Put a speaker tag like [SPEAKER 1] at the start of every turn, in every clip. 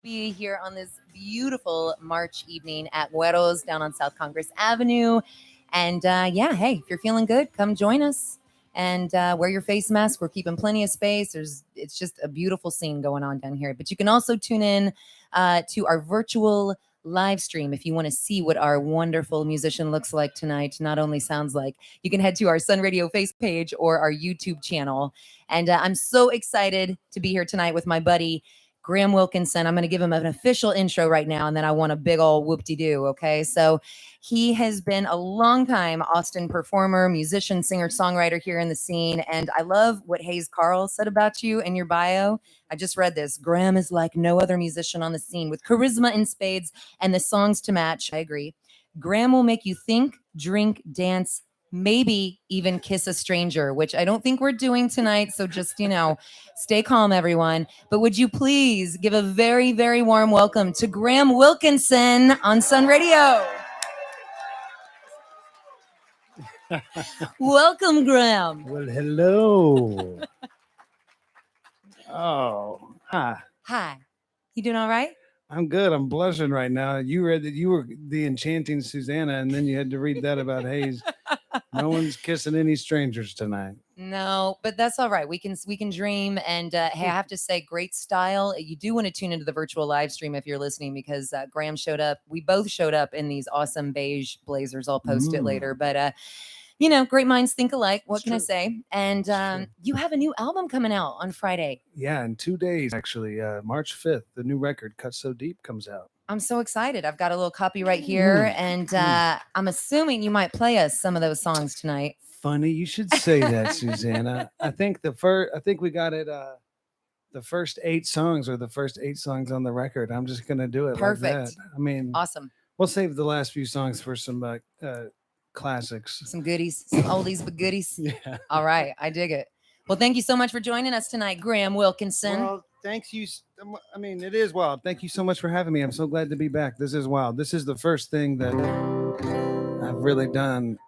[SPEAKER 1] be here on this beautiful March evening at Güeros down on South Congress Avenue. And yeah, hey, if you're feeling good, come join us and wear your face mask. We're keeping plenty of space. It's just a beautiful scene going on down here. But you can also tune in to our virtual live stream if you want to see what our wonderful musician looks like tonight, not only sounds like. You can head to our Sun Radio face page or our YouTube channel. And I'm so excited to be here tonight with my buddy Graham Wilkinson. I'm going to give him an official intro right now, and then I want a big old whoop-de-doo, okay? So he has been a long-time Austin performer, musician, singer, songwriter here in the scene, and I love what Hayes Carl said about you in your bio. I just read this. Graham is like no other musician on the scene with charisma in spades and the songs to match. I agree. Graham will make you think, drink, dance, maybe even kiss a stranger, which I don't think we're doing tonight. So just, stay calm, everyone. But would you please give a very, very warm welcome to Graham Wilkinson on Sun Radio. Welcome, Graham.
[SPEAKER 2] Well, hello. Oh, hi.
[SPEAKER 1] Hi. You doing all right?
[SPEAKER 2] I'm good. I'm blushing right now. You read that you were the enchanting Susanna, and then you had to read that about Hayes. No one's kissing any strangers tonight.
[SPEAKER 1] No, but that's all right. We can dream. And hey, I have to say, great style. You do want to tune into the virtual live stream if you're listening, because Graham showed up. We both showed up in these awesome beige blazers. I'll post it later. But great minds think alike. What can I say? And you have a new album coming out on Friday.
[SPEAKER 2] Yeah, in 2 days, actually. March 5th, the new record, Cut So Deep, comes out.
[SPEAKER 1] I'm so excited. I've got a little copy right here. And I'm assuming you might play us some of those songs tonight.
[SPEAKER 2] Funny you should say that, Susanna. I think we got it. The first 8 songs are the first 8 songs on the record. I'm just gonna do it
[SPEAKER 1] Perfect.
[SPEAKER 2] like that. I mean,
[SPEAKER 1] awesome.
[SPEAKER 2] We'll save the last few songs for some classics,
[SPEAKER 1] some goodies, some oldies but goodies.
[SPEAKER 2] Yeah.
[SPEAKER 1] All right, I dig it. Well, thank you so much for joining us tonight, Graham Wilkinson.
[SPEAKER 2] Well, thanks you. I mean, it is wild. Thank you so much for having me. I'm so glad to be back. This is wild. This is the first thing that I've really done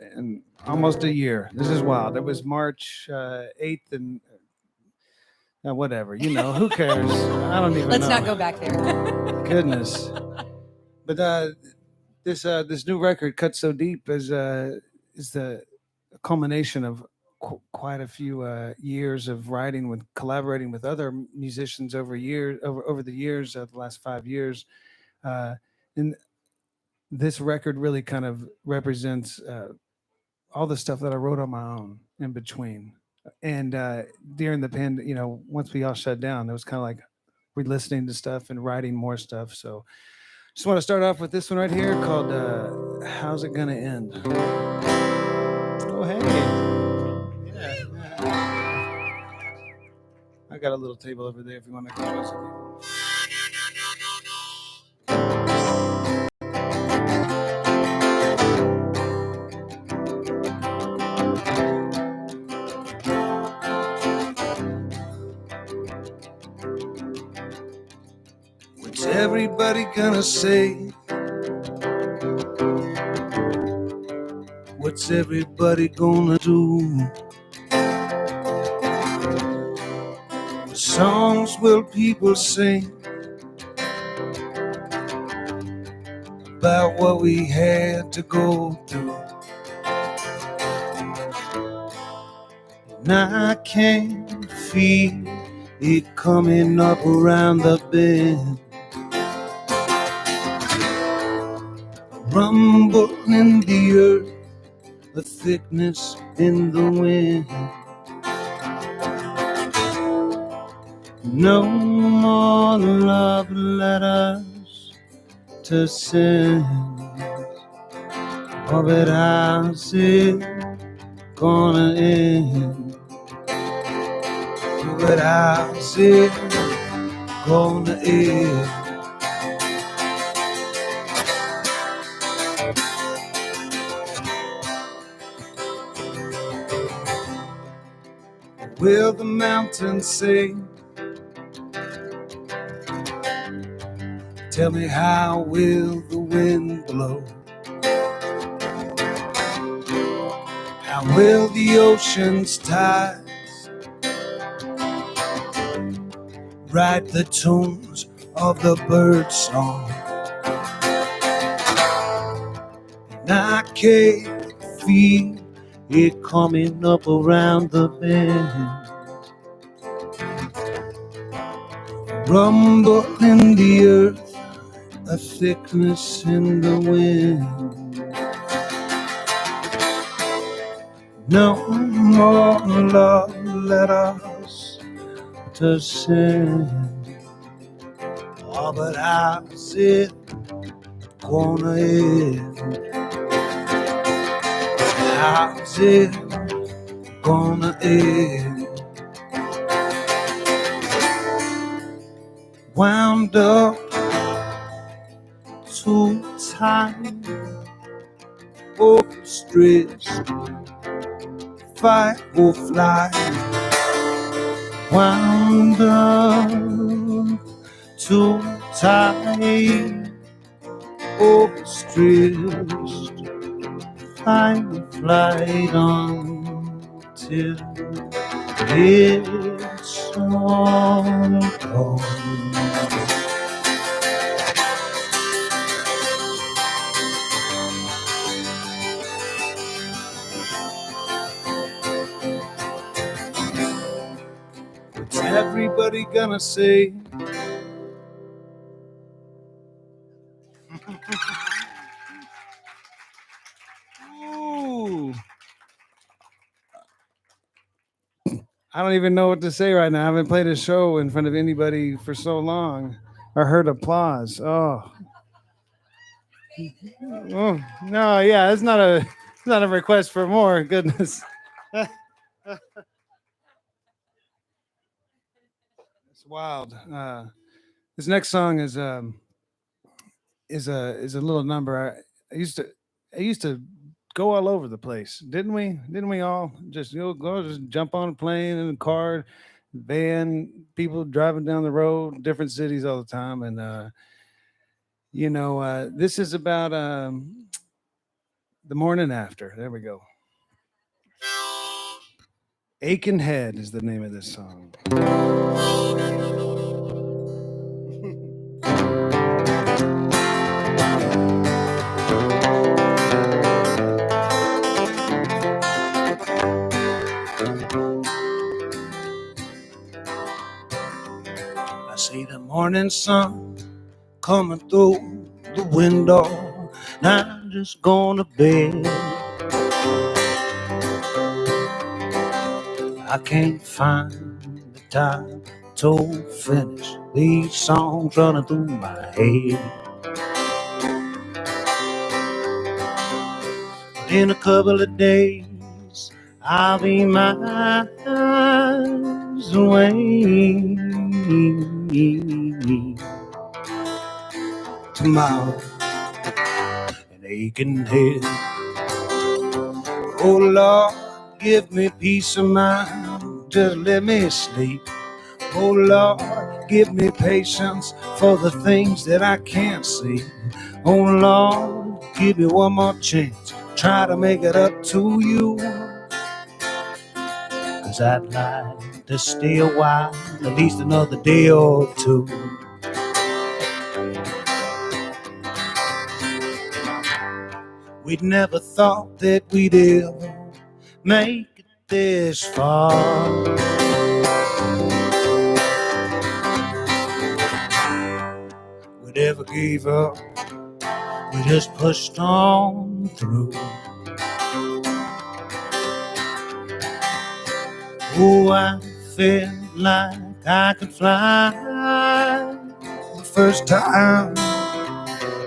[SPEAKER 2] in almost a year. This is wild. It was March 8th and whatever. Who cares? I don't even
[SPEAKER 1] Let's
[SPEAKER 2] know.
[SPEAKER 1] not go back there.
[SPEAKER 2] Goodness. But this new record, Cut So Deep, is the culmination of quite a few years of collaborating with other musicians over the years, the last 5 years. And this record really kind of represents all the stuff that I wrote on my own in between. And during the pandemic, once we all shut down, it was kind of like re-listening to stuff and writing more stuff. So just want to start off with this one right here called How's It Gonna End? Oh, hey. Yeah. I got a little table over there if you want to come closer. What's everybody gonna say? What's everybody gonna do? What songs will people sing about what we had to go through? And I can feel it coming up around the bend. Rumble in the earth, a thickness in the wind. No more love letters to send. Oh, but how's it gonna end? But how's it gonna end? Will the mountains sing? Tell me, how will the wind blow? How will the ocean's tides write the tunes of the bird song. And I can feel it coming up around the bend, rumble in the earth, a thickness in the wind. No more love letters to send. Oh, but how's it gonna end? How's it gonna end? Wound up too tight, overstressed, fight or flight. Wound up too tight, overstressed, fight or flight until it's all gone. What's everybody gonna say? Ooh. I don't even know what to say right now. I haven't played a show in front of anybody for so long or heard applause. Oh. Oh no, yeah, it's not a request for more. Goodness. It's wild. This next song is a little number. I used to go all over the place, didn't we? Didn't we all just just jump on a plane and a car, van, people driving down the road, different cities all the time, and this is about the morning after. There we go. Aching Head is the name of this song. I see the morning sun coming through the window, and I'm just going to bed. I can't find the time to finish these songs running through my head. In a couple of days, I'll be miles away. Tomorrow, an aching head. Oh Lord, give me peace of mind. Just let me sleep. Oh Lord, give me patience for the things that I can't see. Oh Lord, give me one more chance. Try to make it up to you. 'Cause I'd like to stay a while, at least another day or two. We'd never thought that we'd ever make it this far. We never gave up, we just pushed on through. Oh, I felt like I could fly the first time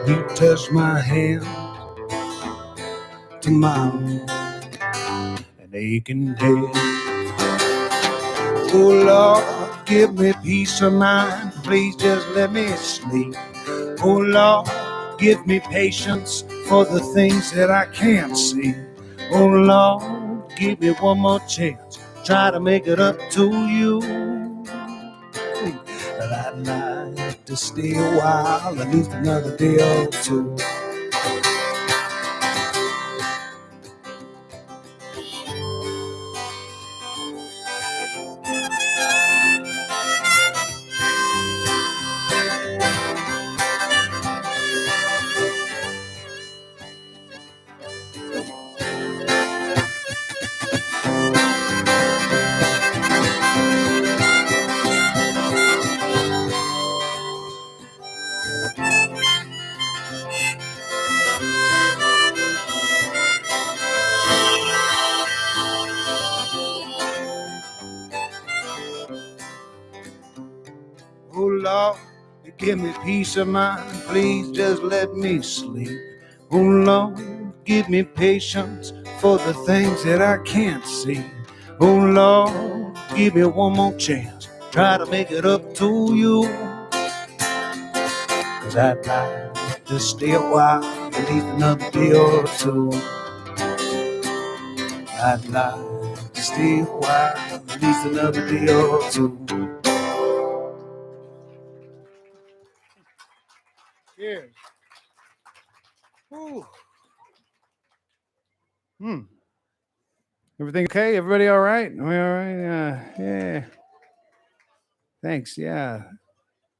[SPEAKER 2] you touched my hand. Tomorrow, an aching head. Oh Lord, give me peace of mind. Please just let me sleep. Oh Lord, give me patience for the things that I can't see. Oh Lord, give me one more chance. Try to make it up to you. But I'd like to stay a while, at least another day or two. give me peace of mind. Please just let me sleep. Oh Lord, give me patience for the things that I can't see. Oh Lord, give me one more chance. Try to make it up to you. 'Cause I'd like to stay a while, at least another day or two. I'd like to stay a while, at least another day or two. Cheers. Whew. Everything okay? Everybody all right? We all right? Yeah. Thanks. Yeah.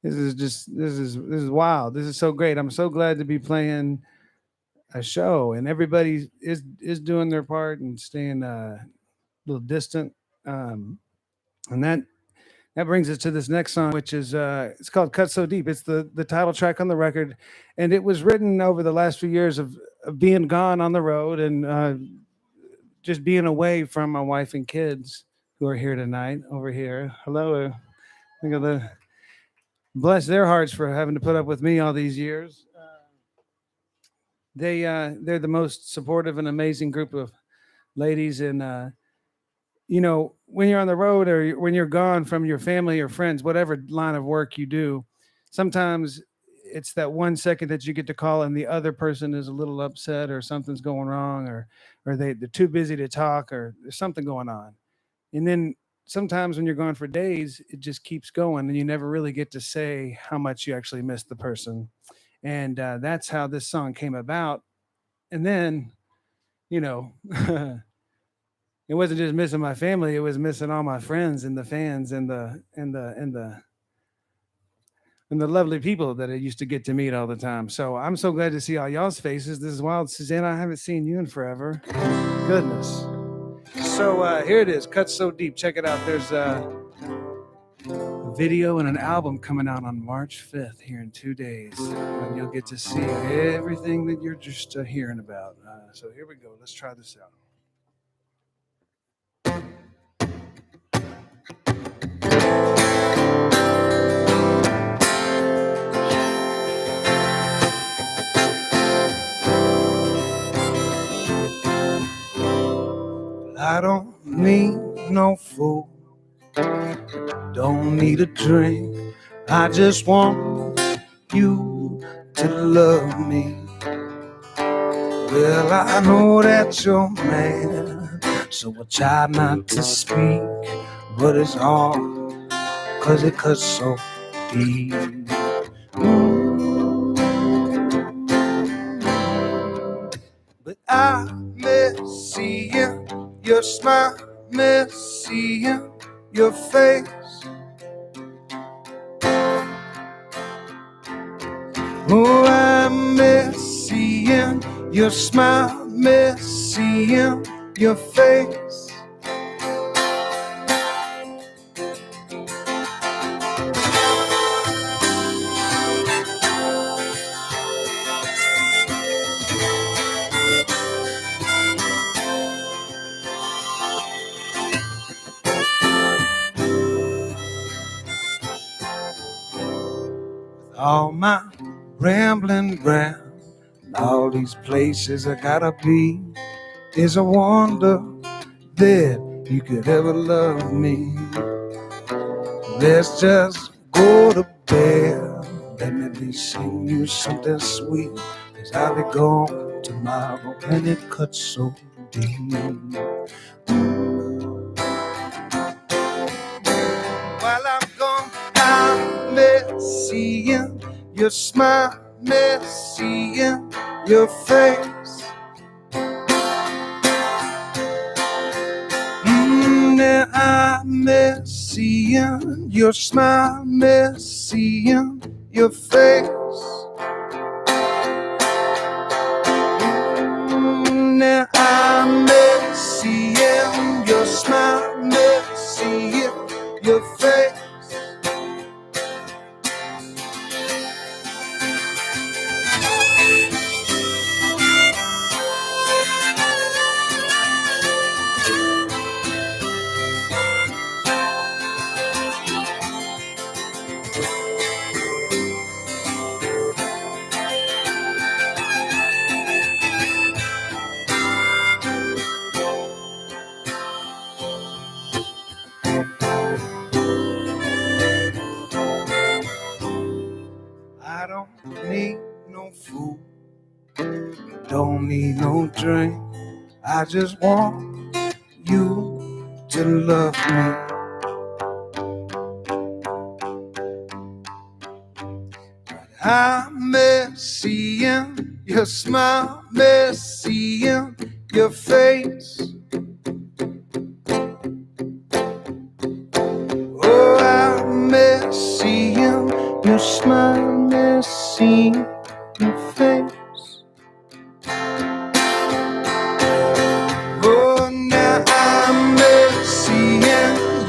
[SPEAKER 2] This is wild. This is so great. I'm so glad to be playing a show, and everybody is doing their part and staying a little distant. And that brings us to this next song, which is it's called "Cut So Deep." It's the title track on the record, and it was written over the last few years of being gone on the road and just being away from my wife and kids who are here tonight over here. Hello. Think of the bless their hearts for having to put up with me all these years. They're the most supportive and amazing group of ladies, and when you're on the road or when you're gone from your family or friends, whatever line of work you do, sometimes it's that 1 second that you get to call and the other person is a little upset or something's going wrong or they're too busy to talk or there's something going on. And then sometimes when you're gone for days, it just keeps going and you never really get to say how much you actually miss the person. And that's how this song came about. And then, you know, it wasn't just missing my family; it was missing all my friends and the fans and the lovely people that I used to get to meet all the time. So I'm so glad to see all y'all's faces. This is wild, Susanna. I haven't seen you in forever. Goodness. So here it is, Cut So Deep. Check it out. There's a video and an album coming out on March 5th here in 2 days, and you'll get to see everything that you're just hearing about. So here we go. Let's try this out. I don't need no food, don't need a drink. I just want you to love me. Well, I know that you're mad, so I try not to speak, but it's hard, 'cause it cuts so deep. But I miss seeing your smile, miss seeing your face. Oh, I miss seeing your smile, miss seeing your face. All my rambling round, all these places I gotta be, is a wonder that you could ever love me. Let's just go to bed, let me sing you something sweet, 'cause I'll be gone tomorrow and it cuts so deep. While I'm gone, I miss seeing your smile, miss seeing your face. Now I miss seeing your smile, miss seeing your face. Now I miss seeing your smile, miss seeing your face. don't need no drink. I just want you to love me. I miss seeing your smile, miss seeing your face. Oh, I miss seeing your smile, miss seeing your face. Oh, now I miss seeing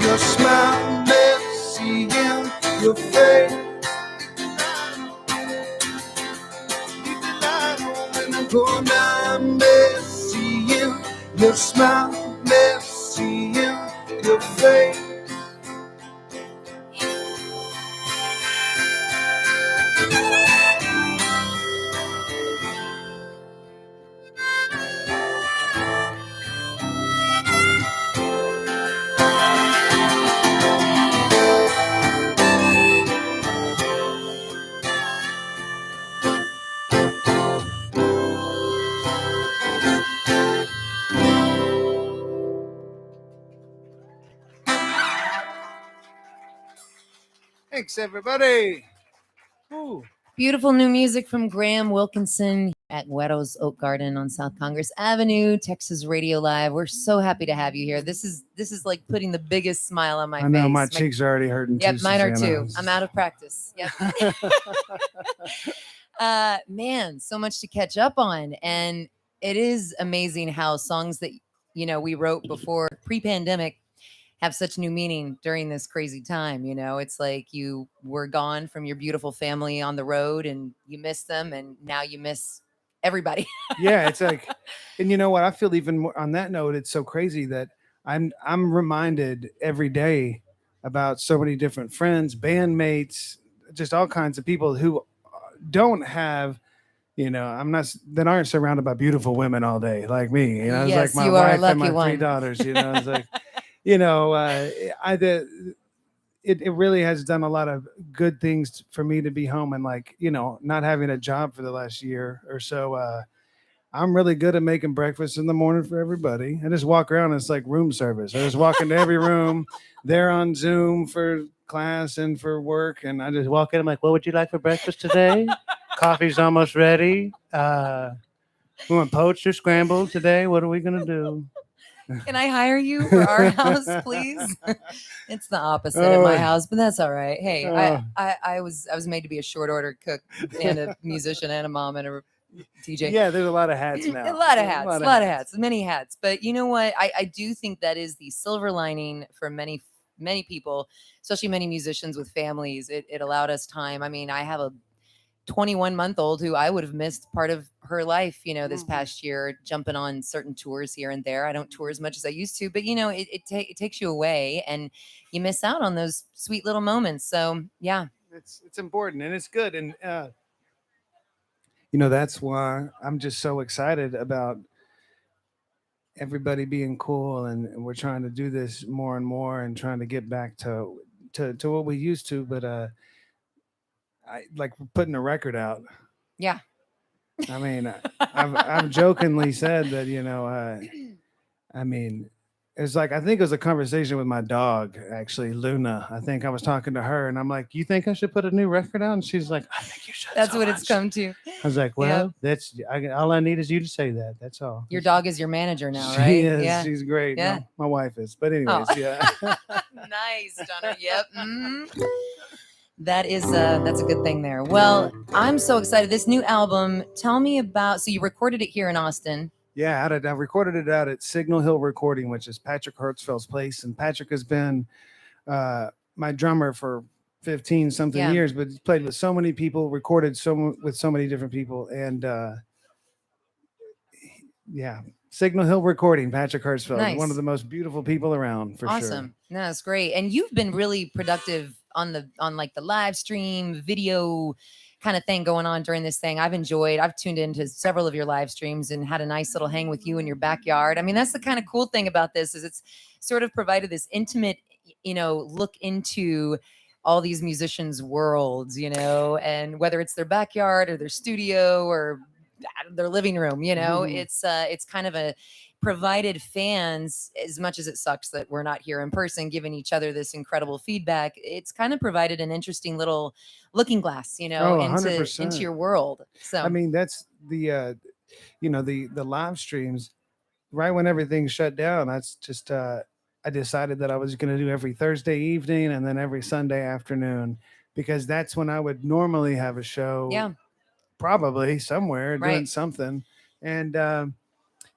[SPEAKER 2] your smile, miss seeing your face. Oh, now I miss seeing your smile, miss seeing your face. Thanks, everybody. Ooh.
[SPEAKER 1] Beautiful new music from Graham Wilkinson at Güero's Oak Garden on South Congress Avenue, Texas Radio Live. We're so happy to have you here. This is like putting the biggest smile on my face.
[SPEAKER 2] I know my cheeks are already hurting.
[SPEAKER 1] Yep,
[SPEAKER 2] too,
[SPEAKER 1] mine are
[SPEAKER 2] Susanna.
[SPEAKER 1] too. I'm out of practice. Yep. Man, so much to catch up on, and it is amazing how songs that we wrote before pre-pandemic have such new meaning during this crazy time. It's like you were gone from your beautiful family on the road and you miss them, and now you miss everybody.
[SPEAKER 2] Yeah, it's like, and you know what? I feel even more on that note. It's so crazy that I'm reminded every day about so many different friends, bandmates, just all kinds of people who don't have. I'm not that aren't surrounded by beautiful women all day like me. It's
[SPEAKER 1] Yes,
[SPEAKER 2] like my
[SPEAKER 1] you are a
[SPEAKER 2] wife and
[SPEAKER 1] lucky
[SPEAKER 2] my three
[SPEAKER 1] one.
[SPEAKER 2] daughters. It's like, it really has done a lot of good things for me to be home and like, not having a job for the last year or so. I'm really good at making breakfast in the morning for everybody. I just walk around and it's like room service. I just walk into every room. They're on Zoom for class and for work. And I just walk in. I'm like, what would you like for breakfast today? Coffee's almost ready. We want poached or scrambled today. What are we going to do?
[SPEAKER 1] Can I hire you for our house, please? It's the opposite at my house, but that's all right. Hey, I was made to be a short order cook and a musician and a mom and a DJ.
[SPEAKER 2] Yeah, there's a lot of hats now.
[SPEAKER 1] A lot of hats, many hats. But you know what? I do think that is the silver lining for many people, especially many musicians with families. It allowed us time. I mean, I have a 21-month-old who I would have missed part of her life, this past year, jumping on certain tours here and there. I don't tour as much as I used to, but it takes you away and you miss out on those sweet little moments. So yeah,
[SPEAKER 2] it's important and it's good. And, that's why I'm just so excited about everybody being cool. And we're trying to do this more and more and trying to get back to what we used to. But, I like putting a record out.
[SPEAKER 1] Yeah.
[SPEAKER 2] I mean, I've jokingly said that, I mean, it's like, I think it was a conversation with my dog, actually, Luna. I think I was talking to her and I'm like, you think I should put a new record out? And she's like, I think you should.
[SPEAKER 1] That's what it's come to.
[SPEAKER 2] I was like, well, all I need is you to say that. That's all.
[SPEAKER 1] Your dog is your manager now, right?
[SPEAKER 2] She is.
[SPEAKER 1] Yeah.
[SPEAKER 2] She's great.
[SPEAKER 1] Yeah.
[SPEAKER 2] No, my wife is. But anyways, yeah.
[SPEAKER 1] Nice, Donna. Yep. Mm-hmm. That's a good thing there. Well, I'm so excited. This new album, tell me about, so you recorded it here in Austin.
[SPEAKER 2] Yeah, I recorded it out at Signal Hill Recording, which is Patrick Hertzfeld's place. And Patrick has been my drummer for 15 something years, but he's played with so many people, recorded with so many different people. And Signal Hill Recording, Patrick Hertzfeld, nice. One of the most beautiful people around, for sure.
[SPEAKER 1] Awesome. No, that's great. And you've been really productive on like the live stream video kind of thing going on during this thing. I've tuned into several of your live streams and had a nice little hang with you in your backyard. I mean, that's the kind of cool thing about this is it's sort of provided this intimate, look into all these musicians' worlds, and whether it's their backyard or their studio or their living room. You know,
[SPEAKER 2] Mhm.
[SPEAKER 1] it's kind of a provided fans, as much as it sucks that we're not here in person giving each other this incredible feedback. It's kind of provided an interesting little looking glass, you know,
[SPEAKER 2] Oh,
[SPEAKER 1] into
[SPEAKER 2] 100%.
[SPEAKER 1] your world.
[SPEAKER 2] I
[SPEAKER 1] So
[SPEAKER 2] mean, that's the the live streams. Right when everything shut down, that's just I decided that I was going to do every Thursday evening and then every Sunday afternoon because that's when I would normally have a show,
[SPEAKER 1] yeah,
[SPEAKER 2] probably somewhere doing
[SPEAKER 1] right.
[SPEAKER 2] something. And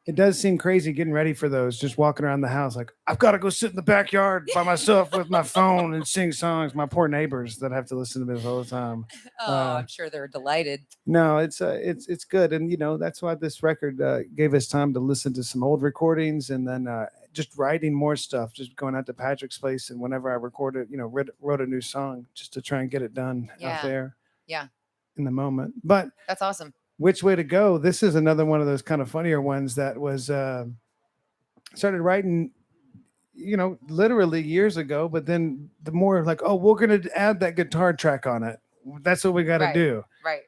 [SPEAKER 2] it does seem crazy getting ready for those, just walking around the house like I've got to go sit in the backyard by myself with my phone and sing songs. My poor neighbors that have to listen to this all the time.
[SPEAKER 1] Oh,
[SPEAKER 2] Uh,
[SPEAKER 1] I'm sure they're delighted.
[SPEAKER 2] no, it's good, and that's why this record gave us time to listen to some old recordings, and then just writing more stuff. Just going out to Patrick's place, and whenever I recorded, wrote a new song just to try and get it done out
[SPEAKER 1] Yeah,
[SPEAKER 2] there
[SPEAKER 1] yeah,
[SPEAKER 2] in the moment. But
[SPEAKER 1] that's awesome.
[SPEAKER 2] which way to go? This is another one of those kind of funnier ones that was started writing. Literally years ago, but then the more like, oh, we're gonna add that guitar track on it. That's what we got to
[SPEAKER 1] Right,
[SPEAKER 2] do.
[SPEAKER 1] right.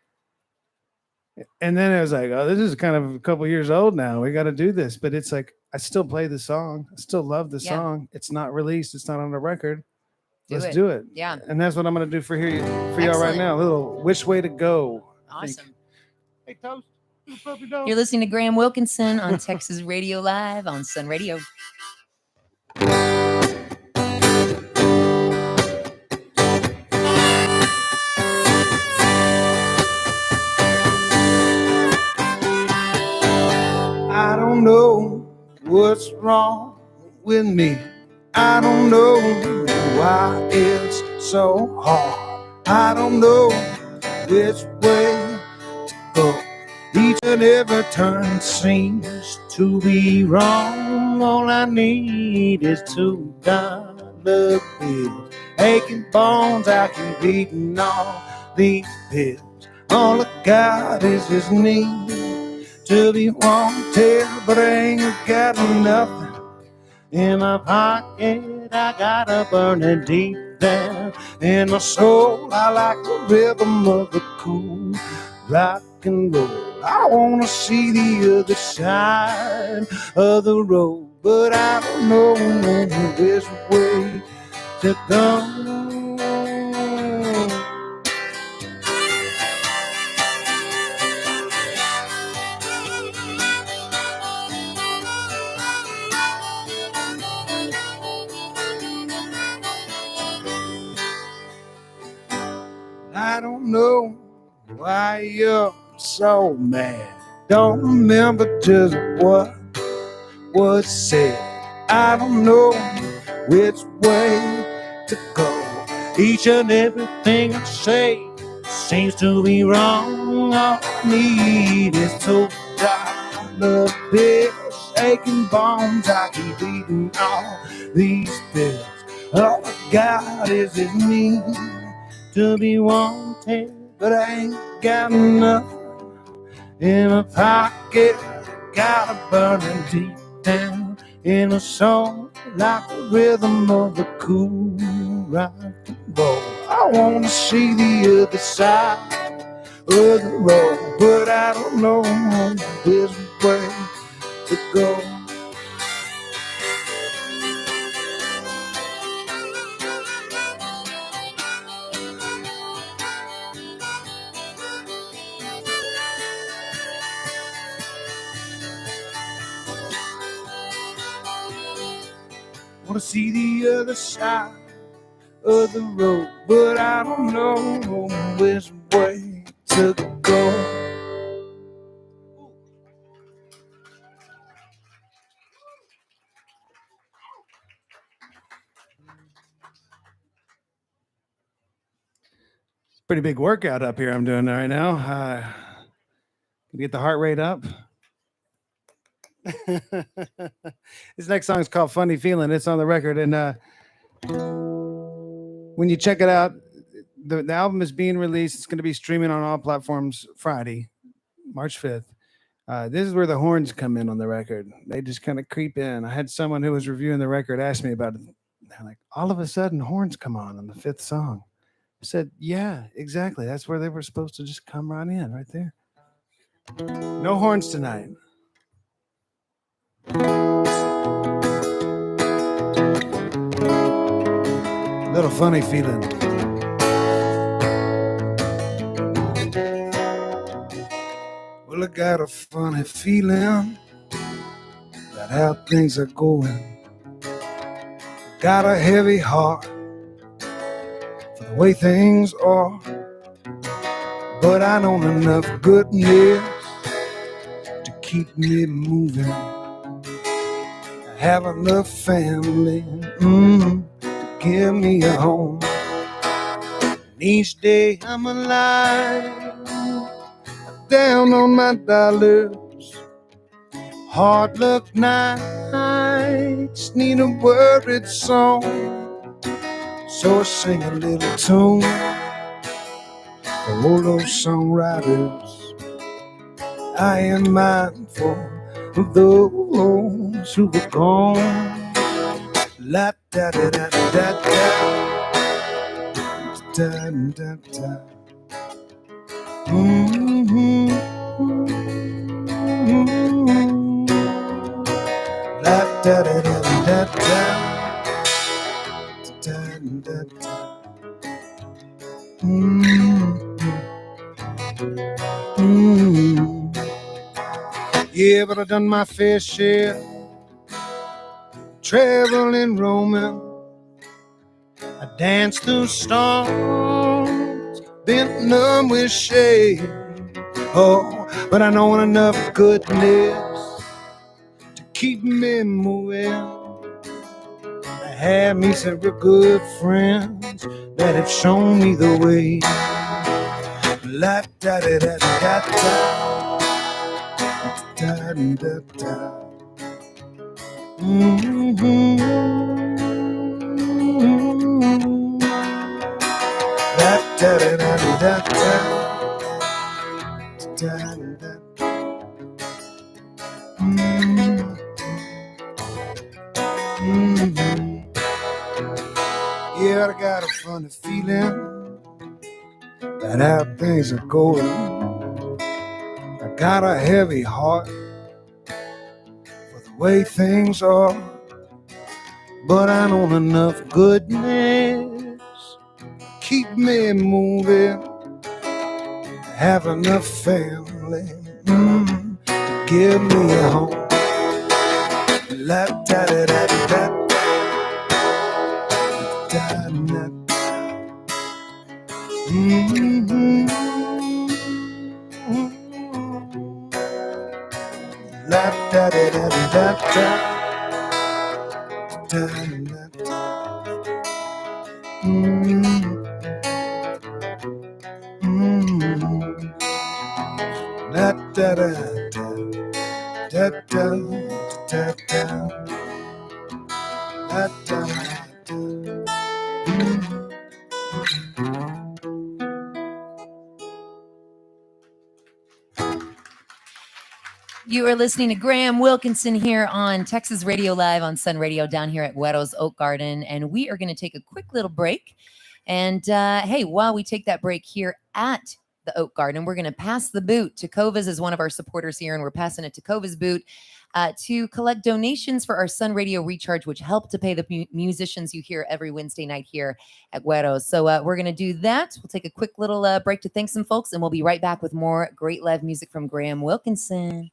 [SPEAKER 2] And then I was like, oh, this is kind of a couple years old now. We got to do this. But it's like, I still play the song. I still love the
[SPEAKER 1] Yeah,
[SPEAKER 2] song. It's not released. It's not on the record.
[SPEAKER 1] do
[SPEAKER 2] Let's
[SPEAKER 1] it.
[SPEAKER 2] do it.
[SPEAKER 1] Yeah,
[SPEAKER 2] And that's what I'm going to do for y'all right
[SPEAKER 1] excellent.
[SPEAKER 2] now. A little Which Way to Go, I think.
[SPEAKER 1] Awesome.
[SPEAKER 2] Hey, Toast. Little puppy dog.
[SPEAKER 1] You're listening to Graham Wilkinson on Texas Radio Live on Sun Radio.
[SPEAKER 2] I don't know what's wrong with me. I don't know why it's so hard. I don't know which way to go. Each and every turn seems to be wrong. All I need is $2 bills. Aching bones, I keep eating all these pills. All I got is this need to be wanted, but I ain't got nothing in my pocket. I got a burning deep down in my soul. I like the rhythm of the cool rock and roll. I wanna see the other side of the road, but I don't know which way to go. I don't know why you're so mad. Don't remember just what was said. I don't know which way to go. Each and everything I say seems to be wrong. All I need is $2 bills. Aching bones, I keep eating all these pills. All I got is this need to be wanted, but I ain't got nothing in my pocket. Got a burning deep down in a song, like the rhythm of the cool rock and roll. I wanna see the other side of the road, but I don't know which way to go. Wanna see the other side of the road, but I don't know which way to go. Pretty big workout up here I'm doing right now. Get the heart rate up. This next song is called Funny Feeling. It's on the record. And when you check it out, the album is being released. It's going to be streaming on all platforms Friday, March 5th. This is where the horns come in on the record. They just kind of creep in. I had someone who was reviewing the record ask me about it. They're like, all of a sudden, horns come on the fifth song. I said, yeah, exactly. That's where they were supposed to just come right in, right there. No horns tonight. Little funny feeling. Well, I got a funny feeling about how things are going. Got a heavy heart for the way things are, but I know enough goodness to keep me moving. I have enough family to give me a home. And each day I'm alive, down on my dollars. Hard luck nights need a worried song, so I sing a little tune for all those songwriters. I am mindful of those who were gone. La da da da da da da da da. La da da da da da da da da. Yeah, but I done my fair share, traveling, roaming. I danced through storms, been numb with shade. Oh, but I know enough goodness to keep me moving. I had me some real good friends that have shown me the way. La da da da da da da da da. La da da da da da da da. Yeah, I got a funny feeling that how things are going. I got a heavy heart for the way things are, but I know enough goodness keep me moving. I have enough family to give me a home. La da da da da da da. La da da da da da da da. La da da da da da da da. La da da.
[SPEAKER 1] You are listening to Graham Wilkinson here on Texas Radio Live on Sun Radio down here at Güero's Oak Garden. And we are going to take a quick little break. And hey, while we take that break here at the Oak Garden, we're going to pass the boot to Kovas as one of our supporters here. And we're passing it to Kovas Boot to collect donations for our Sun Radio Recharge, which help to pay the musicians you hear every Wednesday night here at Güero's. So we're going to do that. We'll take a quick little break to thank some folks. And we'll be right back with more great live music from Graham Wilkinson.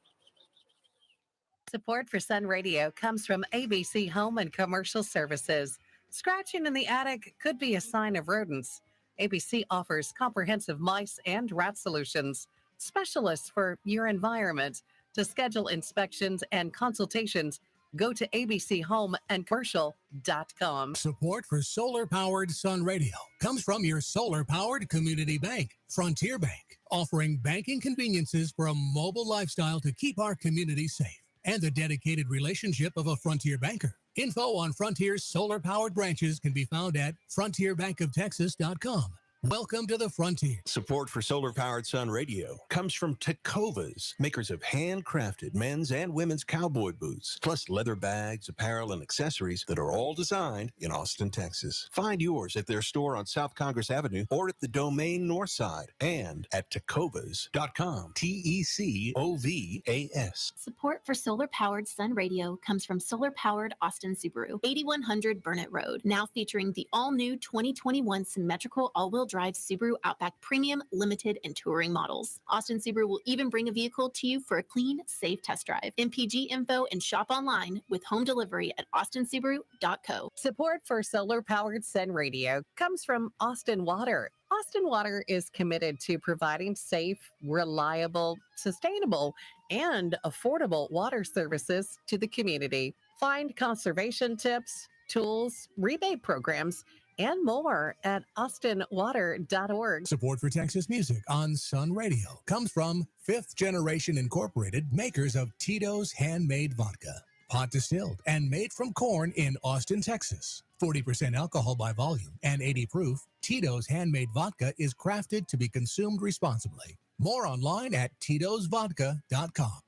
[SPEAKER 3] Support for Sun Radio comes from ABC Home and Commercial Services. Scratching in the attic could be a sign of rodents. ABC offers comprehensive mice and rat solutions, specialists for your environment. To schedule inspections and consultations, go to abchomeandcommercial.com.
[SPEAKER 4] Support for solar-powered Sun Radio comes from your solar-powered community bank, Frontier Bank, offering banking conveniences for a mobile lifestyle to keep our community safe, and the dedicated relationship of a Frontier banker. Info on Frontier's solar-powered branches can be found at frontierbankoftexas.com. Welcome to the frontier.
[SPEAKER 5] Support for Solar Powered Sun Radio comes from Tecovas, makers of handcrafted men's and women's cowboy boots, plus leather bags, apparel, and accessories that are all designed in Austin, Texas. Find yours at their store on South Congress Avenue or at the Domain North Side and at tecovas.com. Tecovas.
[SPEAKER 6] Support for Solar Powered Sun Radio comes from Solar Powered Austin Subaru, 8100 Burnett Road, now featuring the all-new 2021 symmetrical all-wheel drive Subaru Outback Premium, Limited, and Touring models. Austin Subaru will even bring a vehicle to you for a clean, safe test drive. MPG info and shop online with home delivery at austinsubaru.co.
[SPEAKER 3] Support for Solar Powered Sun Radio comes from Austin Water. Austin Water is committed to providing safe, reliable, sustainable, and affordable water services to the community. Find conservation tips, tools, rebate programs, and more at austinwater.org.
[SPEAKER 4] Support for Texas music on Sun Radio comes from Fifth Generation Incorporated, makers of Tito's Handmade Vodka. Pot distilled and made from corn in Austin, Texas. 40% alcohol by volume and 80 proof, Tito's Handmade Vodka is crafted to be consumed responsibly. More online at titosvodka.com.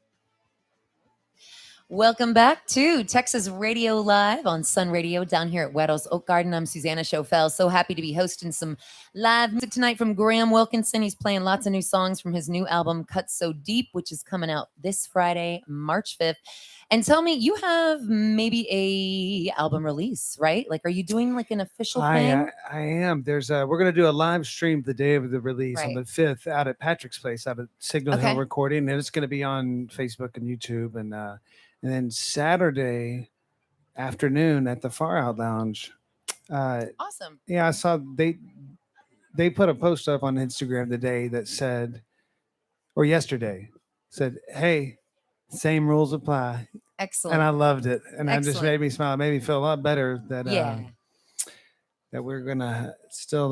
[SPEAKER 1] Welcome back to Texas Radio Live on Sun Radio down here at Weddell's Oak Garden. I'm Susanna Schofel. So happy to be hosting some live music tonight from Graham Wilkinson. He's playing lots of new songs from his new album, Cut So Deep, which is coming out this Friday, March 5th. And tell me, you have maybe a album release, right? Like, are you doing like an official thing?
[SPEAKER 2] I am. We're going to do a live stream the day of the release on
[SPEAKER 1] Right.
[SPEAKER 2] the 5th out at Patrick's Place, out at Signal
[SPEAKER 1] Okay.
[SPEAKER 2] Hill Recording. And it's going to be on Facebook and YouTube. And then Saturday afternoon at the Far Out Lounge.
[SPEAKER 1] Awesome.
[SPEAKER 2] Yeah, I saw they put a post up on Instagram today that said, or yesterday, said, hey, same rules apply.
[SPEAKER 1] Excellent.
[SPEAKER 2] And I loved it. And that just
[SPEAKER 1] Excellent.
[SPEAKER 2] made me smile. It made me feel a lot better that
[SPEAKER 1] Yeah.
[SPEAKER 2] that we're gonna still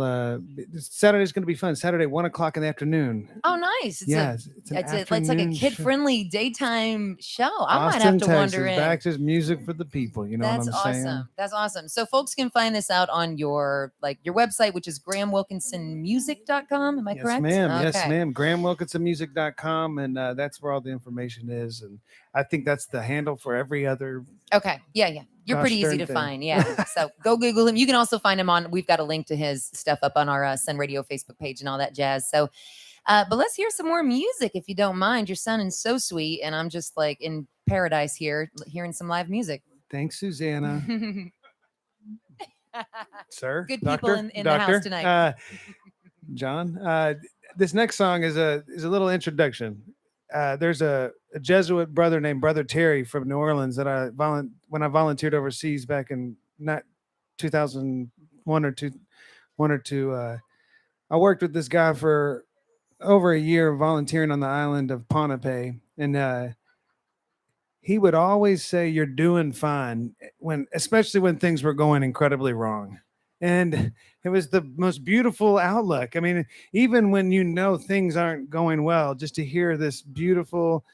[SPEAKER 2] Saturday's gonna be fun. Saturday, 1:00 in the afternoon.
[SPEAKER 1] Oh, nice. It's
[SPEAKER 2] It's an
[SPEAKER 1] it's like a
[SPEAKER 2] afternoon show.
[SPEAKER 1] kid-friendly daytime show. I might
[SPEAKER 2] Austin,
[SPEAKER 1] have to wander
[SPEAKER 2] Texas,
[SPEAKER 1] in.
[SPEAKER 2] back to music for the people. You know
[SPEAKER 1] That's
[SPEAKER 2] what I'm saying?
[SPEAKER 1] awesome. That's awesome. So folks can find this out on your website, which is grahamwilkinsonmusic.com. Am I
[SPEAKER 2] Yes,
[SPEAKER 1] correct?
[SPEAKER 2] ma'am. Yes,
[SPEAKER 1] Okay.
[SPEAKER 2] ma'am. GrahamWilkinsonMusic.com, and that's where all the information is. And I think that's the handle for every other.
[SPEAKER 1] Okay. Yeah. You're
[SPEAKER 2] Gosh
[SPEAKER 1] pretty easy
[SPEAKER 2] darn
[SPEAKER 1] to
[SPEAKER 2] thing.
[SPEAKER 1] find. Yeah. So go Google him. You can also find him on, we've got a link to his stuff up on our Sun Radio Facebook page and all that jazz. So, but let's hear some more music if you don't mind. You're sounding so sweet. And I'm just like in paradise here, hearing some live music.
[SPEAKER 2] Thanks, Susanna. Sir,
[SPEAKER 1] Good people
[SPEAKER 2] doctor,
[SPEAKER 1] in the house tonight.
[SPEAKER 2] John, this next song is a little introduction. There's a Jesuit brother named Brother Terry from New Orleans that when I volunteered overseas back in not 2001 or two. I worked with this guy for over a year volunteering on the island of Ponape, and he would always say, "You're doing fine," especially when things were going incredibly wrong. And it was the most beautiful outlook. I mean, even when things aren't going well, just to hear this beautiful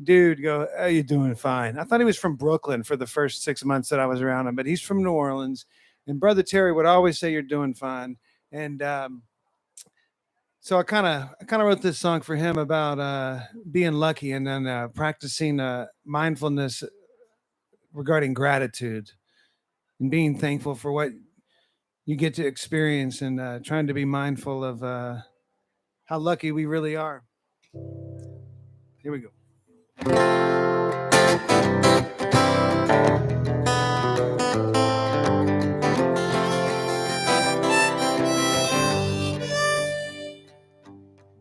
[SPEAKER 2] dude go, "Oh, you're doing fine." I thought he was from Brooklyn for the first 6 months that I was around him, but he's from New Orleans. And Brother Terry would always say, "You're doing fine." And so I kind of wrote this song for him about being lucky and then practicing mindfulness regarding gratitude and being thankful for what you get to experience and trying to be mindful of how lucky we really are. Here we go.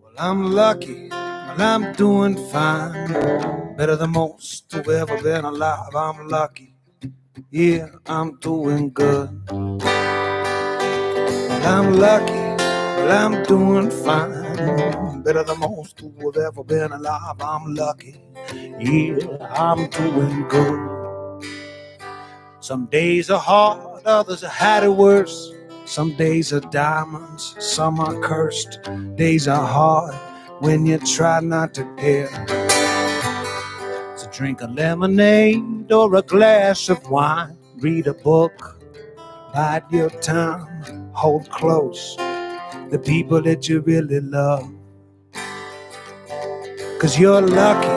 [SPEAKER 2] Well, I'm lucky, well, I'm doing fine, better than most who've ever been alive. I'm lucky, yeah, I'm doing good. Well, I'm lucky, well, I'm doing fine, better than most who have ever been alive. I'm lucky, yeah, I'm doing good. Some days are hard, others have had it worse. Some days are diamonds, some are cursed. Days are hard when you try not to care. So drink a lemonade or a glass of wine, read a book, bide your time, hold close the people that you really love. 'Cause you're lucky,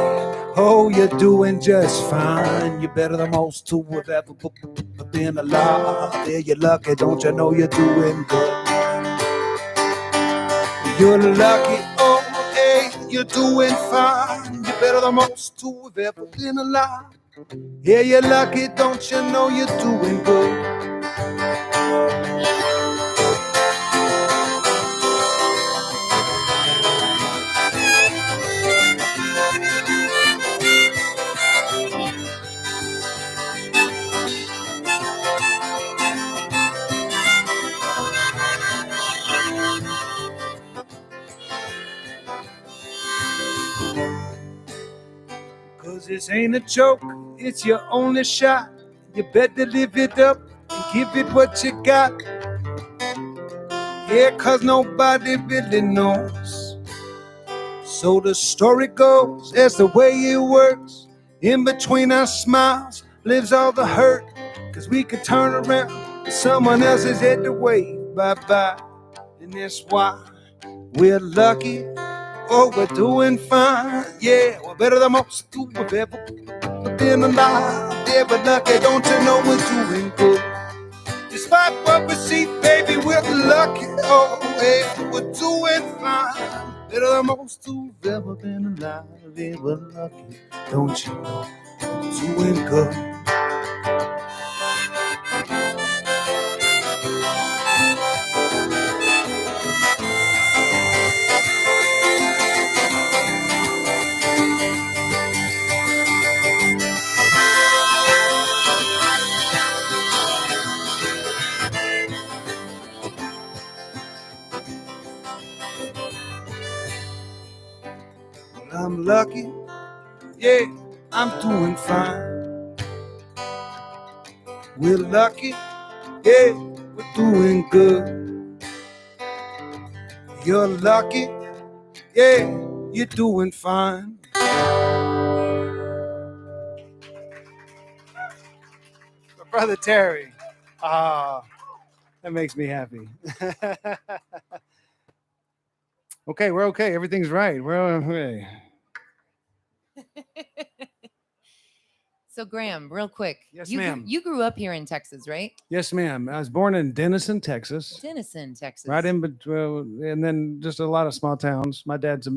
[SPEAKER 2] oh, you're doing just fine. You're better than most who have ever been alive. Yeah, you're lucky, don't you know you're doing good? You're lucky, oh, hey, you're doing fine. You're better than most who have ever been alive. Yeah, you're lucky, don't you know you're doing good? Cause this ain't a joke, it's your only shot. You better live it up and give it what you got. Yeah, cause nobody really knows. So the story goes, that's the way it works. In between our smiles lives all the hurt. Cause we could turn around and someone else is head to wave bye-bye. And that's why we're lucky. Oh, we're doing fine. Yeah, we're better than most who have ever been alive. Yeah, but lucky, don't you know we're doing good? Despite what we see, baby, we're lucky. Oh, hey, we're doing fine. Better than most who've ever been alive. Yeah, we're lucky, don't you know we're doing good? Well, I'm lucky, yeah, I'm doing fine. We're lucky, yeah, we're doing good. You're lucky, yeah, you're doing fine. Brother Terry, that makes me happy. Okay, we're okay. Everything's right. We're okay.
[SPEAKER 1] So Graham, real quick.
[SPEAKER 2] Yes,
[SPEAKER 1] you
[SPEAKER 2] ma'am.
[SPEAKER 1] You grew up here in Texas, right?
[SPEAKER 2] Yes, ma'am. I was born in Denison, Texas.
[SPEAKER 1] Denison, Texas.
[SPEAKER 2] Right in between, and then just a lot of small towns. My dad's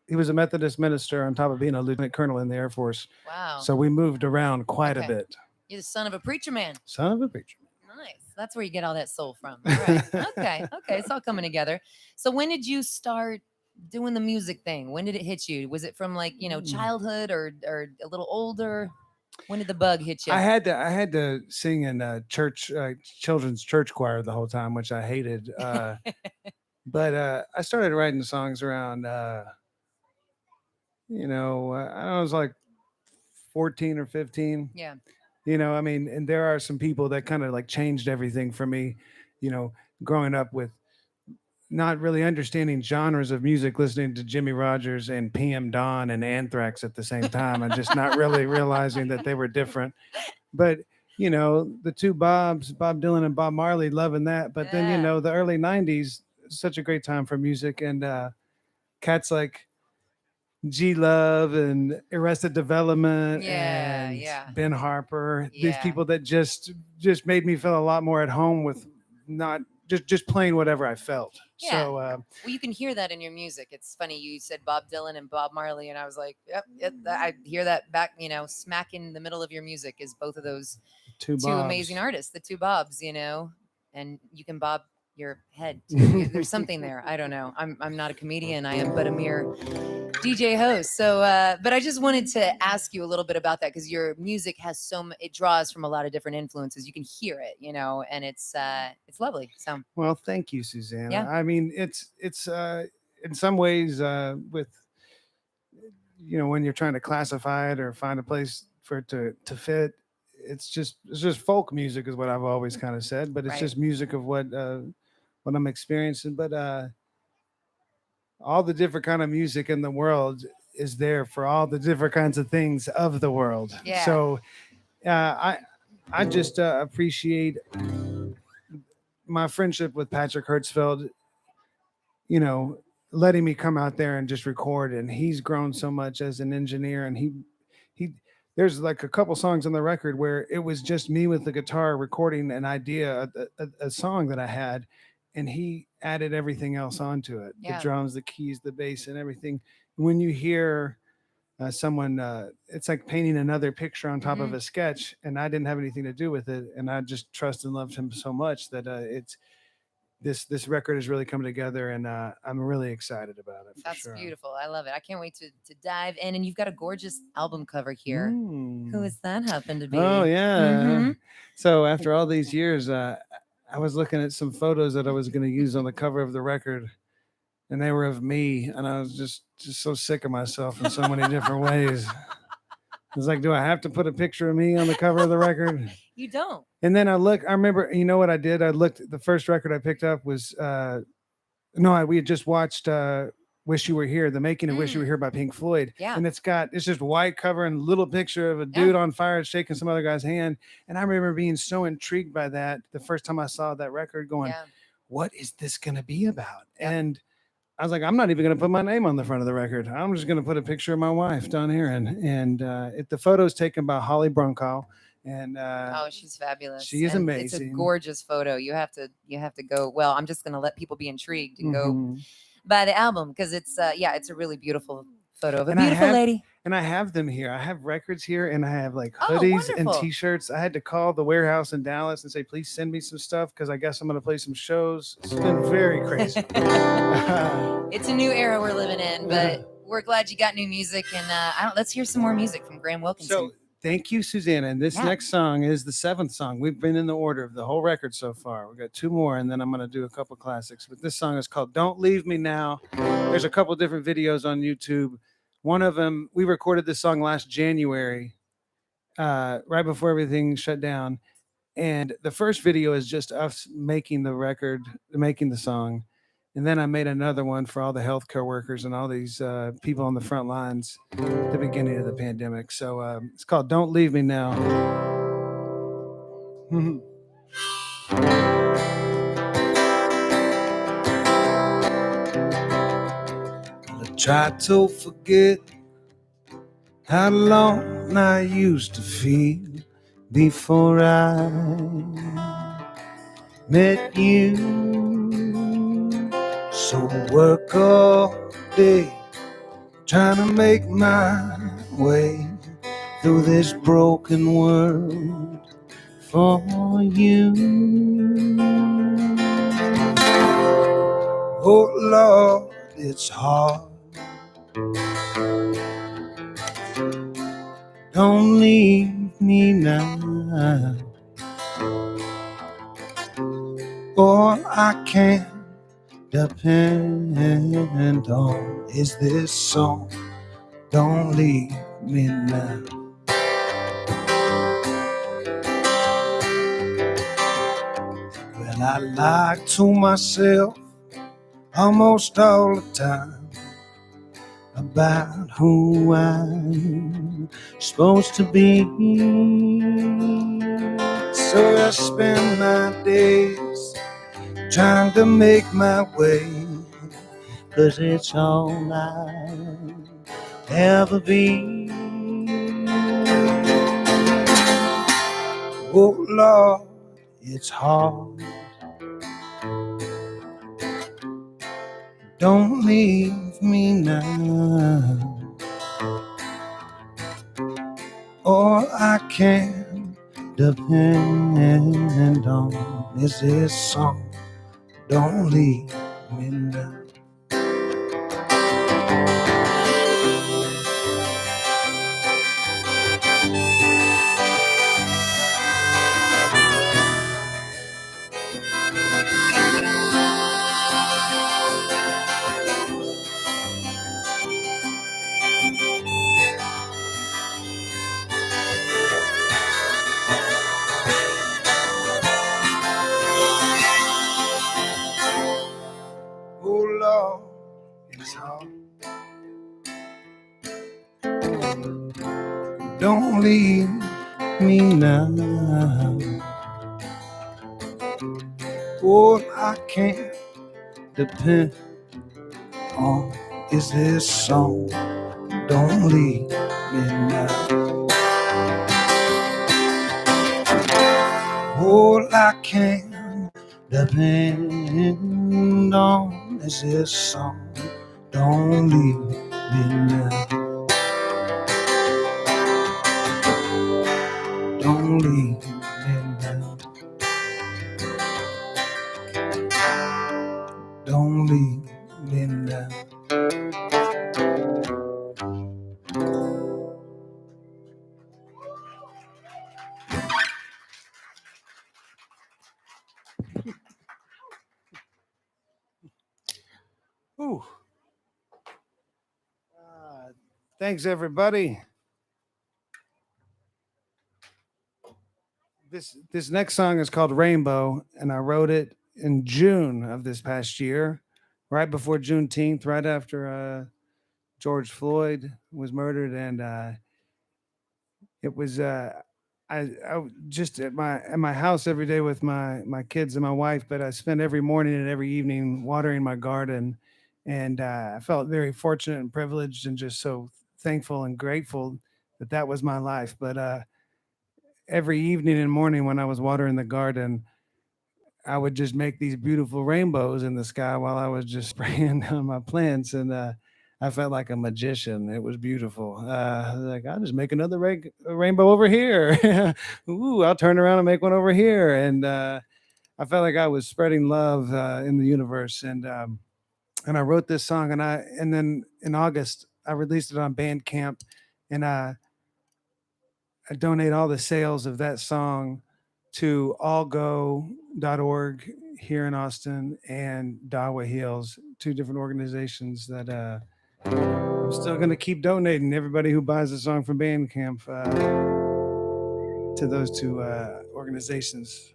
[SPEAKER 2] he was a Methodist minister on top of being a lieutenant colonel in the Air Force.
[SPEAKER 1] Wow.
[SPEAKER 2] So we moved around quite a bit.
[SPEAKER 1] You're the son of a preacher man.
[SPEAKER 2] Son of a preacher man.
[SPEAKER 1] Nice. That's where you get all that soul from. All right. Okay. It's all coming together. So when did you start doing the music thing? When did it hit you? Was it from like, childhood or a little older? When did the bug hit you?
[SPEAKER 2] I had to sing in church, children's church choir the whole time, which I hated. But I started writing songs around, I was like 14 or 15.
[SPEAKER 1] Yeah.
[SPEAKER 2] I mean, and there are some people that kind of like changed everything for me, growing up with not really understanding genres of music, listening to Jimmy Rogers and PM Dawn and Anthrax at the same time, and just not really realizing that they were different. But, the two Bobs, Bob Dylan and Bob Marley, loving that. But then, the early 90s, such a great time for music. And cats like G Love and Arrested Development and Ben Harper, these people that just made me feel a lot more at home with not just playing whatever I felt.
[SPEAKER 1] Yeah.
[SPEAKER 2] So
[SPEAKER 1] well, you can hear that in your music. It's funny you said Bob Dylan and Bob Marley, and I was like, yep, I hear that back. Smack in the middle of your music is both of those two amazing artists, the two Bobs. And you can bob your head too. There's something there. I don't know. I'm not a comedian. I am but a mere DJ host. So, but I just wanted to ask you a little bit about that because your music has it draws from a lot of different influences. You can hear it, and it's lovely. So,
[SPEAKER 2] well, thank you, Susanna.
[SPEAKER 1] Yeah.
[SPEAKER 2] I mean, it's in some ways with when you're trying to classify it or find a place for it to fit, it's just folk music is what I've always kind of said, but it's just music of what I'm experiencing. But all the different kind of music in the world is there for all the different kinds of things of the world.
[SPEAKER 1] Yeah.
[SPEAKER 2] So I just appreciate my friendship with Patrick Hertzfeld. you know, letting me come out there and just record. And he's grown so much as an engineer. And he, there's like a couple songs on the record where it was just me with the guitar recording an idea, a song that I had, and he added everything else onto it, the
[SPEAKER 1] Yeah.
[SPEAKER 2] drums, the keys, the bass, and everything. When you hear someone, it's like painting another picture on top of a sketch, and I didn't have anything to do with it, and I just trust and loved him so much that it's this record has really come together, and I'm really excited about it. For
[SPEAKER 1] That's
[SPEAKER 2] sure.
[SPEAKER 1] beautiful. I love it. I can't wait to dive in. And you've got a gorgeous album cover here. Who
[SPEAKER 2] Mm.
[SPEAKER 1] is that happen to be?
[SPEAKER 2] Oh yeah.
[SPEAKER 1] Mhm.
[SPEAKER 2] So after all these years, I was looking at some photos that I was going to use on the cover of the record, and they were of me, and I was just so sick of myself in so many different ways. I was like, do I have to put a picture of me on the cover of the record?
[SPEAKER 1] You don't.
[SPEAKER 2] And then I remember, you know what I did? I looked, the first record I picked up was, we had just watched Wish You Were Here, the making of Wish You Were Here by Pink Floyd.
[SPEAKER 1] Yeah.
[SPEAKER 2] And it's just white cover and a little picture of a dude on fire shaking some other guy's hand. And I remember being so intrigued by that the first time I saw that record, going, what is this going to be about? And I was like, I'm not even going to put my name on the front of the record. I'm just going to put a picture of my wife down here. And the photo is taken by Holly Brunkow. And
[SPEAKER 1] oh, she's fabulous.
[SPEAKER 2] She is
[SPEAKER 1] and
[SPEAKER 2] amazing.
[SPEAKER 1] It's a gorgeous photo. You have to go. Well, I'm just going to let people be intrigued and go buy the album, because it's it's a really beautiful photo of a beautiful lady.
[SPEAKER 2] And I have them here. I have records here, and I have like hoodies and T-shirts. I had to call the warehouse in Dallas and say, please send me some stuff, because I guess I'm going to play some shows. It's been very crazy.
[SPEAKER 1] It's a new era we're living in, but we're glad you got new music. And let's hear some more music from Graham Wilkinson.
[SPEAKER 2] So thank you, Susanna. And this next song is the 7th song. We've been in the order of the whole record so far. We've got 2 more, and then I'm going to do a couple classics. But this song is called Don't Leave Me Now. There's a couple different videos on YouTube. One of them, we recorded this song last January, right before everything shut down. And the first video is just us making the record, making the song. And then I made another one for all the healthcare workers and all these people on the front lines at the beginning of the pandemic. So it's called Don't Leave Me Now. I try to forget how long I used to feel before I met you. So work all day trying to make my way through this broken world for you. Oh Lord, it's hard. Don't leave me now. All I can depend on is this song. Don't leave me now. Well, I lie to myself almost all the time about who I'm supposed to be. So I spend my days trying to make my way, 'cause it's all I'll ever be. Oh Lord, it's hard. Don't leave me now. All I can depend on is this song. Don't leave me now. Oh Lord, it's hard. Don't leave me now. All I can depend on is this song. Don't leave me now. All I can depend on is this song. Don't leave me now. Don't leave me now. Don't leave me now. Ooh. Thanks, everybody. This next song is called Rainbow, and I wrote it in June of this past year, right before Juneteenth, right after George Floyd was murdered, and it was I just at my house every day with my kids and my wife, but I spent every morning and every evening watering my garden, and I felt very fortunate and privileged, and just so thankful and grateful that that was my life. But every evening and morning when I was watering the garden, I would just make these beautiful rainbows in the sky while I was just spraying on my plants, and I felt like a magician. It was beautiful. Like, I'll just make another rainbow over here. Ooh, I'll turn around and make one over here, and I felt like I was spreading love in the universe. And I wrote this song, and then in August I released it on Bandcamp, and I donate all the sales of that song to allgo.org here in Austin and Dawa Heals, two different organizations that I'm still going to keep donating everybody who buys a song from Bandcamp to those two organizations.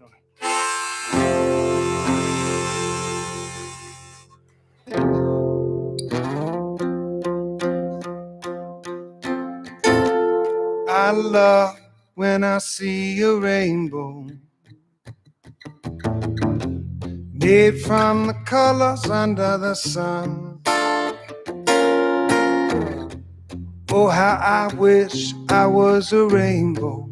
[SPEAKER 2] I love when I see a rainbow made from the colors under the sun. Oh, how I wish I was a rainbow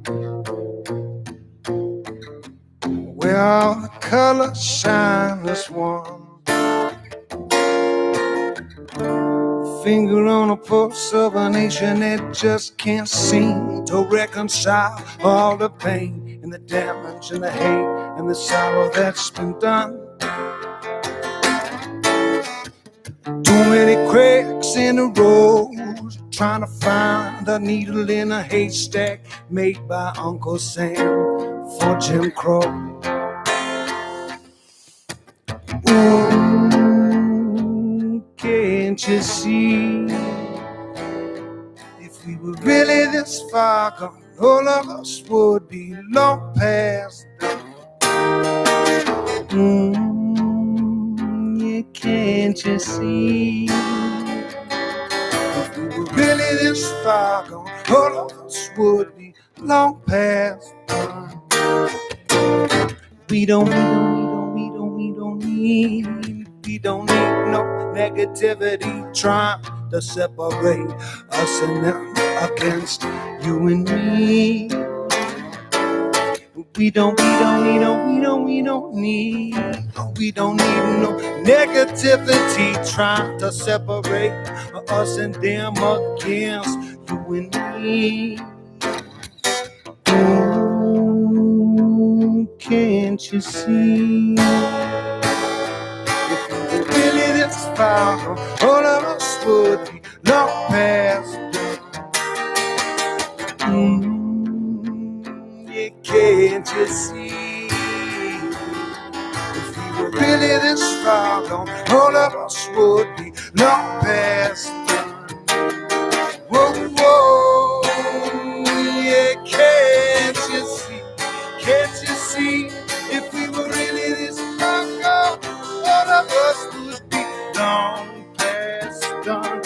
[SPEAKER 2] where all the colors shine as one. Finger on a pulse of a nation that just can't seem to reconcile all the pain and the damage and the hate and the sorrow that's been done. Too many cracks in the road, trying to find a needle in a haystack made by Uncle Sam for Jim Crow. Ooh, can't you see? If we were really this far gone, all of us would be long past done. Yeah, can't you see? If we were really this far gone, all of us would be long past done. We don't need no negativity trying to separate us and them against you and me. We don't need no negativity trying to separate us and them against you and me. Ooh, can't you see? If we were really this far, all of us would be long past done. Yeah, can't you see? If we were really this far gone, all of us would be long past done. Whoa, whoa, yeah, can't you see? Can't you see? If we were really this far gone, all of us would be long past done.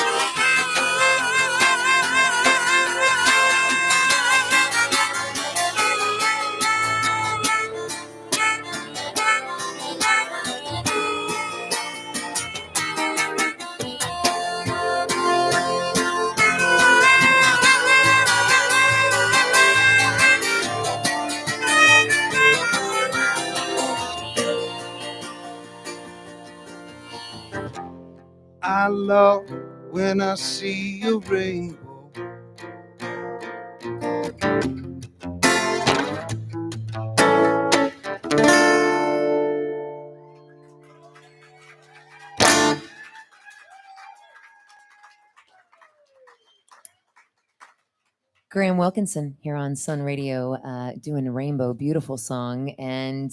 [SPEAKER 2] I love when I see a rainbow.
[SPEAKER 1] Graham Wilkinson here on Sun Radio doing a Rainbow, beautiful song. And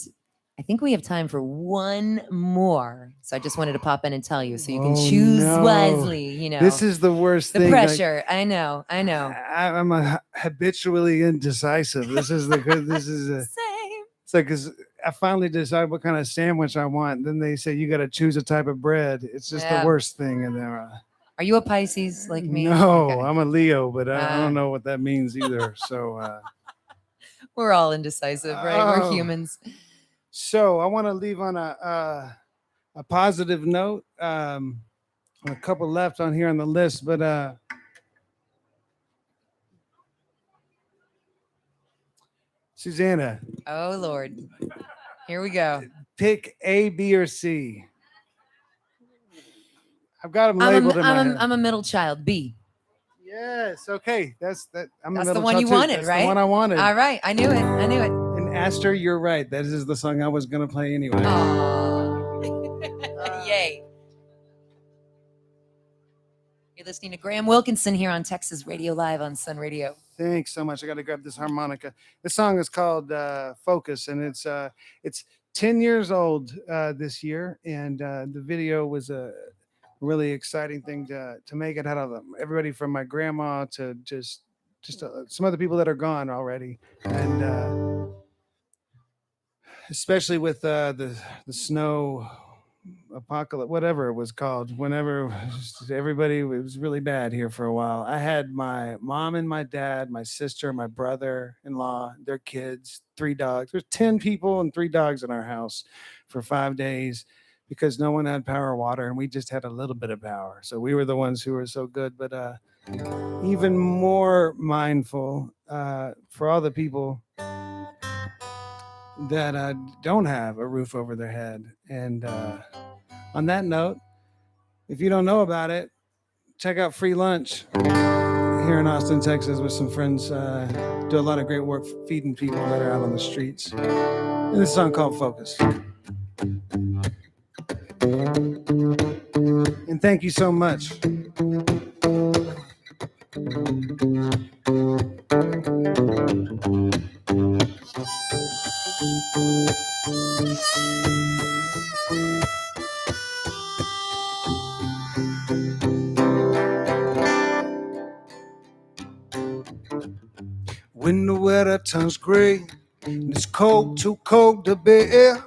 [SPEAKER 1] I think we have time for one more. So I just wanted to pop in and tell you so you can choose wisely, you know.
[SPEAKER 2] This is the worst
[SPEAKER 1] the
[SPEAKER 2] thing.
[SPEAKER 1] pressure. I know.
[SPEAKER 2] I'm a habitually indecisive. This is the good. This is a.
[SPEAKER 1] Same.
[SPEAKER 2] It's like, cause I finally decide what kind of sandwich I want. Then they say you got to choose a type of bread. It's just the worst thing in there.
[SPEAKER 1] Are you a Pisces like me?
[SPEAKER 2] No,
[SPEAKER 1] Okay.
[SPEAKER 2] I'm a Leo, but I don't know what that means either. So
[SPEAKER 1] we're all indecisive, right? We're humans.
[SPEAKER 2] So I want to leave on a positive note. A couple left on here on the list, but Susanna.
[SPEAKER 1] Oh Lord, here we go.
[SPEAKER 2] Pick A, B, or C. I've got them labeled in my head.
[SPEAKER 1] I'm a middle child. B.
[SPEAKER 2] Yes. Okay. That's that.
[SPEAKER 1] That's the one you wanted, right?
[SPEAKER 2] That's the one I wanted.
[SPEAKER 1] All right. I knew it.
[SPEAKER 2] And Aster, you're right. That is the song I was going to play anyway.
[SPEAKER 1] Yay. You're listening to Graham Wilkinson here on Texas Radio Live on Sun Radio.
[SPEAKER 2] Thanks so much. I got to grab this harmonica. This song is called Focus, and it's 10 years old this year, and the video was a really exciting thing to make. It had everybody from my grandma to just some other people that are gone already, and especially with the snow apocalypse, whatever it was called, whenever everybody, it was really bad here for a while. I had my mom and my dad, my sister, my brother-in-law, their kids, 3 dogs. There's 10 people and 3 dogs in our house for 5 days because no one had power or water, and we just had a little bit of power. So we were the ones who were so good, but even more mindful for all the people that don't have a roof over their head. And on that note, if you don't know about it, check out Free Lunch here in Austin, Texas, with some friends. Do a lot of great work feeding people that are out on the streets. And this song called Focus. And thank you so much. When the weather turns gray and it's cold, too cold to bear,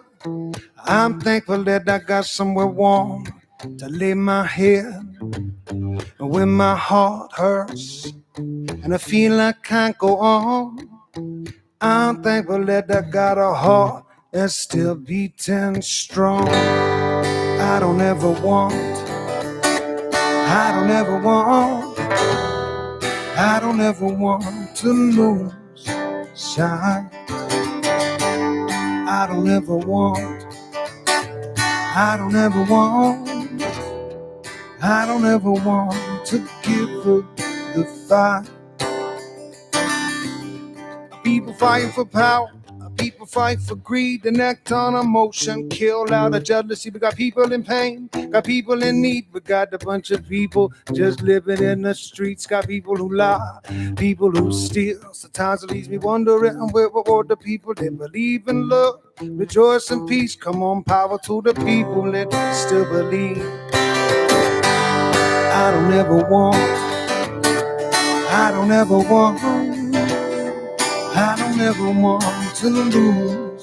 [SPEAKER 2] I'm thankful that I got somewhere warm to lay my head. And when my heart hurts and I feel I can't go on, I'm thankful that I got a heart that's still beating strong. I don't ever want to lose sight. I don't ever want to give up the fight. People fighting for power, people fight for greed and act on emotion, kill out of jealousy. We got people in pain, got people in need. We got a bunch of people just living in the streets. Got people who lie, people who steal. Sometimes it leaves me wondering where were the people that believe in love, rejoice in peace. Come on, power to the people that still believe. I don't ever want to lose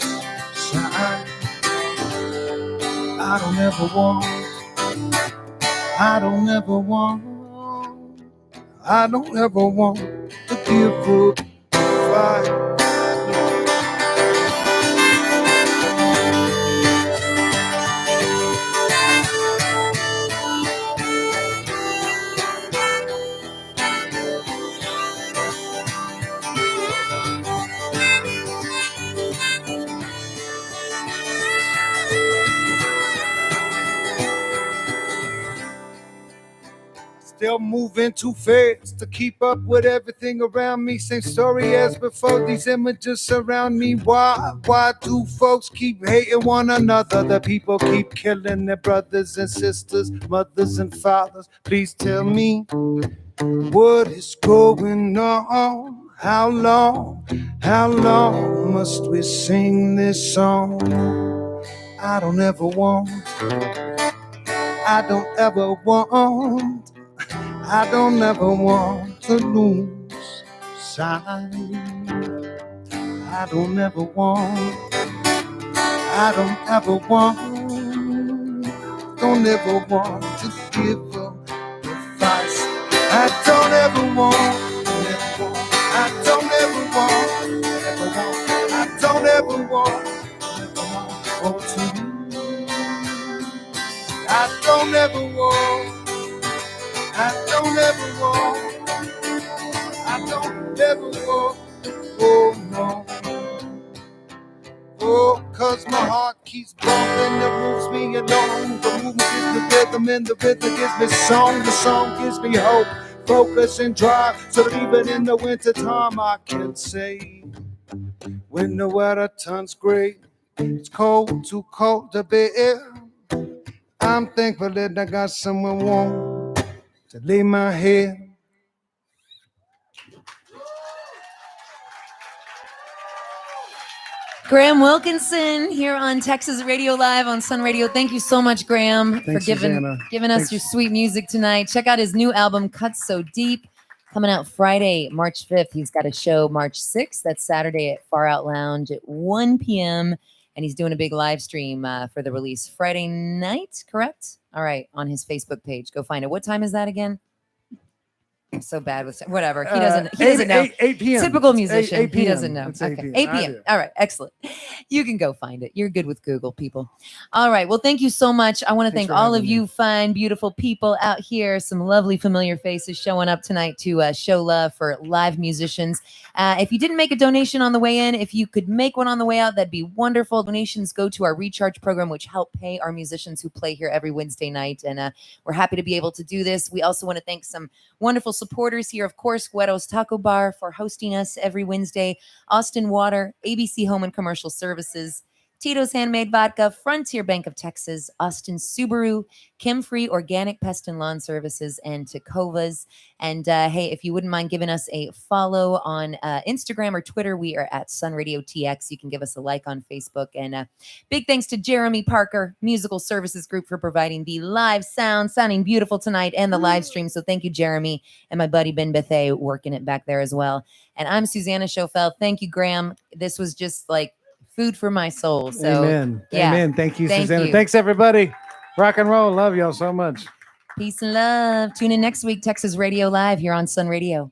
[SPEAKER 2] sight. I don't ever want to give up the fight. Still moving too fast to keep up with everything around me. Same story as before, these images surround me. Why do folks keep hating one another? The people keep killing their brothers and sisters, mothers and fathers. Please tell me what is going on? How long must we sing this song? I don't ever want, I don't ever want, I don't ever want to lose sight. I don't ever want, I don't ever want, don't ever want to give up the fight. I don't ever want, I don't ever want, I don't ever want to lose. I don't ever want, I don't ever want, I don't ever want, oh no. Oh, cause my heart keeps bumping, it moves me along. The movement gives me rhythm and the rhythm gives me song. The song gives me hope, focus and drive. So that even in the winter time I can say, when the weather turns gray, it's cold, too cold to bear, I'm thankful that I got someone warm to lay my head.
[SPEAKER 1] Graham Wilkinson here on Texas Radio Live on Sun Radio. Thank you so much, Graham,
[SPEAKER 2] Thanks,
[SPEAKER 1] for giving us
[SPEAKER 2] Thanks.
[SPEAKER 1] your sweet music tonight. Check out his new album, Cuts So Deep, coming out Friday, March 5th. He's got a show March 6th. That's Saturday at Far Out Lounge at 1 p.m. And he's doing a big live stream for the release Friday night, correct? All right, on his Facebook page. Go find it. What time is that again? I'm so bad with whatever. He doesn't know.
[SPEAKER 2] 8 p.m.
[SPEAKER 1] Typical musician.
[SPEAKER 2] 8
[SPEAKER 1] He doesn't know.
[SPEAKER 2] It's 8
[SPEAKER 1] Okay.
[SPEAKER 2] p.m.
[SPEAKER 1] 8
[SPEAKER 2] I
[SPEAKER 1] p.m.
[SPEAKER 2] do.
[SPEAKER 1] All right. Excellent. You can go find it. You're good with Google, people. All right. Well, thank you so much. I want to
[SPEAKER 2] Thanks
[SPEAKER 1] thank
[SPEAKER 2] for
[SPEAKER 1] all of
[SPEAKER 2] having
[SPEAKER 1] you
[SPEAKER 2] me.
[SPEAKER 1] fine, beautiful people out here. Some lovely, familiar faces showing up tonight to show love for live musicians. If you didn't make a donation on the way in, if you could make one on the way out, that'd be wonderful. Donations go to our recharge program, which help pay our musicians who play here every Wednesday night. And we're happy to be able to do this. We also want to thank some wonderful supporters here. Of course, Güero's Taco Bar for hosting us every Wednesday, Austin Water, ABC Home and Commercial Services, Tito's Handmade Vodka, Frontier Bank of Texas, Austin Subaru, Kim Free Organic Pest and Lawn Services, and Tecovas. And hey, if you wouldn't mind giving us a follow on Instagram or Twitter, we are at Sun Radio TX. You can give us a like on Facebook. And big thanks to Jeremy Parker, Musical Services Group, for providing the live sound, sounding beautiful tonight, and the live stream. So thank you, Jeremy, and my buddy Ben Bethay working it back there as well. And I'm Susanna Schofeld. Thank you, Graham. This was just like food for my soul. So
[SPEAKER 2] Amen.
[SPEAKER 1] yeah.
[SPEAKER 2] Amen. Thank you,
[SPEAKER 1] Thank
[SPEAKER 2] Susanna.
[SPEAKER 1] you.
[SPEAKER 2] Thanks, everybody. Rock and roll. Love y'all so much.
[SPEAKER 1] Peace and love. Tune in next week, Texas Radio Live here on Sun Radio.